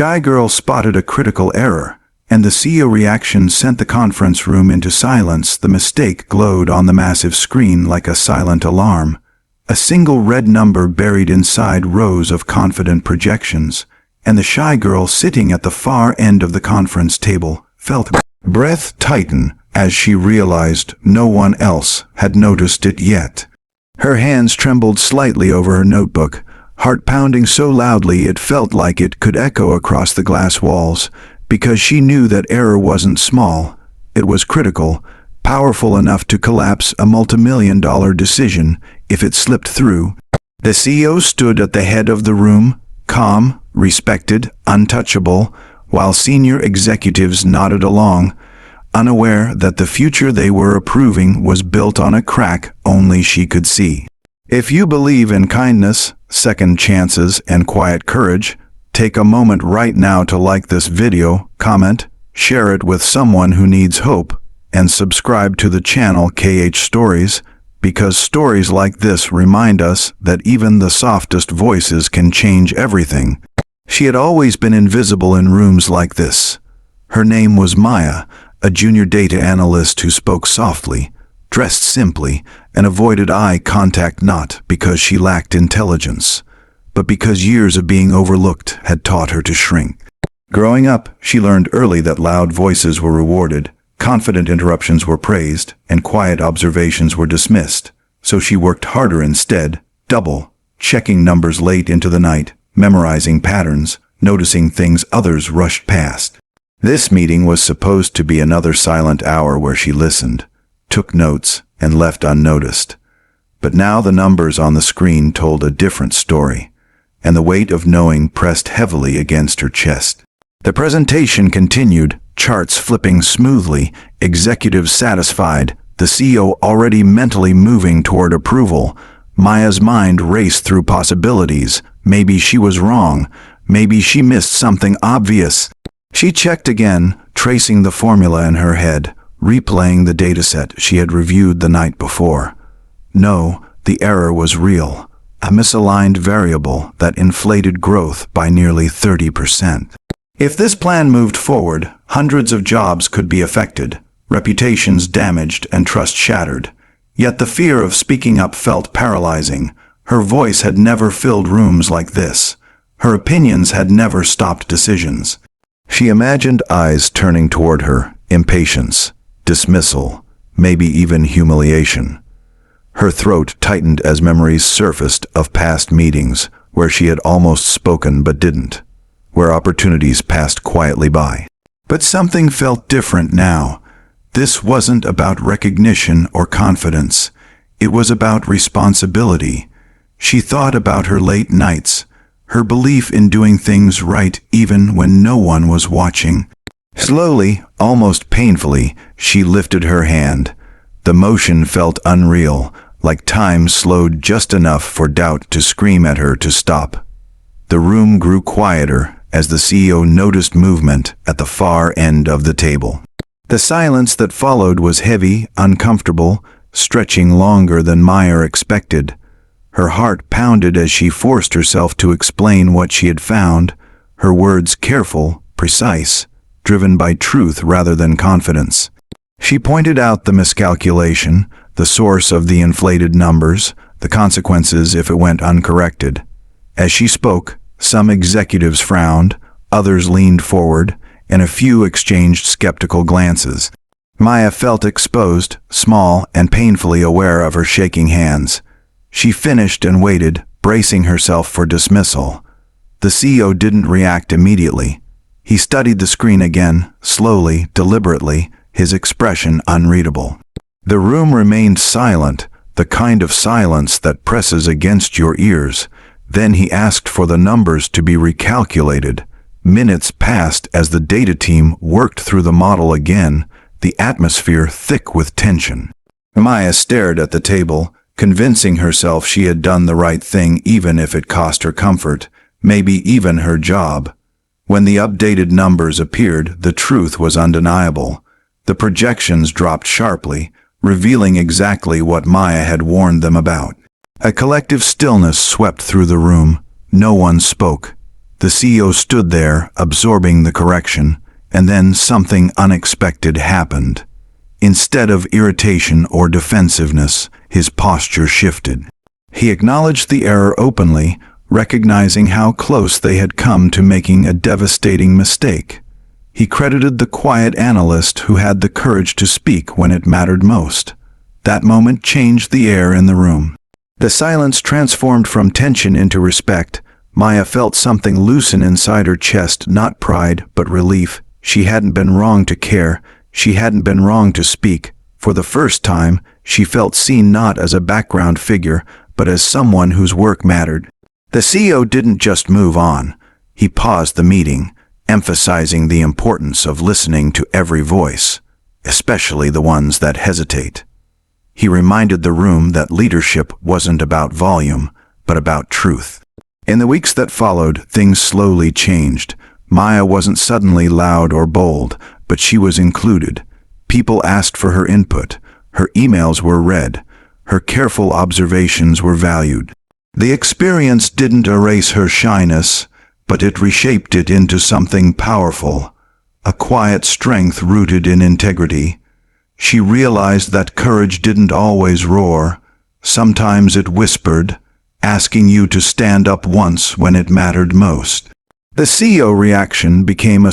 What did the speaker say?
shy girl spotted a critical error, and the CEO reaction sent the conference room into silence. The mistake glowed on the massive screen like a silent alarm. A single red number buried inside rows of confident projections, and the shy girl sitting at the far end of the conference table felt breath tighten as she realized no one else had noticed it yet. Her hands trembled slightly over her notebook, heart pounding so loudly it felt like it could echo across the glass walls, because she knew that error wasn't small, it was critical, powerful enough to collapse a multimillion-dollar decision if it slipped through. The CEO stood at the head of the room, calm, respected, untouchable, while senior executives nodded along, unaware that the future they were approving was built on a crack only she could see. If you believe in kindness, second chances, and quiet courage, take a moment right now to like this video, comment, share it with someone who needs hope, and subscribe to the channel KH Stories, because stories like this remind us that even the softest voices can change everything. She had always been invisible in rooms like this. Her name was Maya, a junior data analyst who spoke softly, dressed simply, and avoided eye contact not because she lacked intelligence, but because years of being overlooked had taught her to shrink. Growing up, she learned early that loud voices were rewarded, confident interruptions were praised, and quiet observations were dismissed, so she worked harder instead, double, checking numbers late into the night, memorizing patterns, noticing things others rushed past. This meeting was supposed to be another silent hour where she listened, took notes, and left unnoticed. But now the numbers on the screen told a different story, and the weight of knowing pressed heavily against her chest. The presentation continued, charts flipping smoothly, executives satisfied, the CEO already mentally moving toward approval. Maya's mind raced through possibilities. Maybe she was wrong. Maybe she missed something obvious. She checked again, tracing the formula in her head, replaying the dataset she had reviewed the night before. No, the error was real. A misaligned variable that inflated growth by nearly 30%. If this plan moved forward, hundreds of jobs could be affected, reputations damaged, and trust shattered. Yet the fear of speaking up felt paralyzing. Her voice had never filled rooms like this. Her opinions had never stopped decisions. She imagined eyes turning toward her, impatience, dismissal, maybe even humiliation. Her throat tightened as memories surfaced of past meetings where she had almost spoken but didn't, where opportunities passed quietly by. But something felt different now. This wasn't about recognition or confidence. It was about responsibility. She thought about her late nights, her belief in doing things right even when no one was watching. Slowly, almost painfully, she lifted her hand. The motion felt unreal, like time slowed just enough for doubt to scream at her to stop. The room grew quieter as the CEO noticed movement at the far end of the table. The silence that followed was heavy, uncomfortable, stretching longer than Maya expected. Her heart pounded as she forced herself to explain what she had found, her words careful, precise, driven by truth rather than confidence. She pointed out the miscalculation, the source of the inflated numbers, the consequences if it went uncorrected. As she spoke, some executives frowned, others leaned forward, and a few exchanged skeptical glances. Maya felt exposed, small, and painfully aware of her shaking hands. She finished and waited, bracing herself for dismissal. The CEO didn't react immediately. He studied the screen again, slowly, deliberately, his expression unreadable. The room remained silent, the kind of silence that presses against your ears. Then he asked for the numbers to be recalculated. Minutes passed as the data team worked through the model again, the atmosphere thick with tension. Maya stared at the table, convincing herself she had done the right thing even if it cost her comfort, maybe even her job. When the updated numbers appeared, the truth was undeniable. The projections dropped sharply, revealing exactly what Maya had warned them about. A collective stillness swept through the room. No one spoke. The CEO stood there, absorbing the correction, and then something unexpected happened. Instead of irritation or defensiveness, his posture shifted. He acknowledged the error openly, recognizing how close they had come to making a devastating mistake. He credited the quiet analyst who had the courage to speak when it mattered most. That moment changed the air in the room. The silence transformed from tension into respect. Maya felt something loosen inside her chest, not pride, but relief. She hadn't been wrong to care. She hadn't been wrong to speak. For the first time, she felt seen not as a background figure, but as someone whose work mattered. The CEO didn't just move on. He paused the meeting, emphasizing the importance of listening to every voice, especially the ones that hesitate. He reminded the room that leadership wasn't about volume, but about truth. In the weeks that followed, things slowly changed. Maya wasn't suddenly loud or bold, but she was included. People asked for her input. Her emails were read. Her careful observations were valued. The experience didn't erase her shyness, but it reshaped it into something powerful, a quiet strength rooted in integrity. She realized that courage didn't always roar. Sometimes it whispered, asking you to stand up once when it mattered most. The CEO reaction became a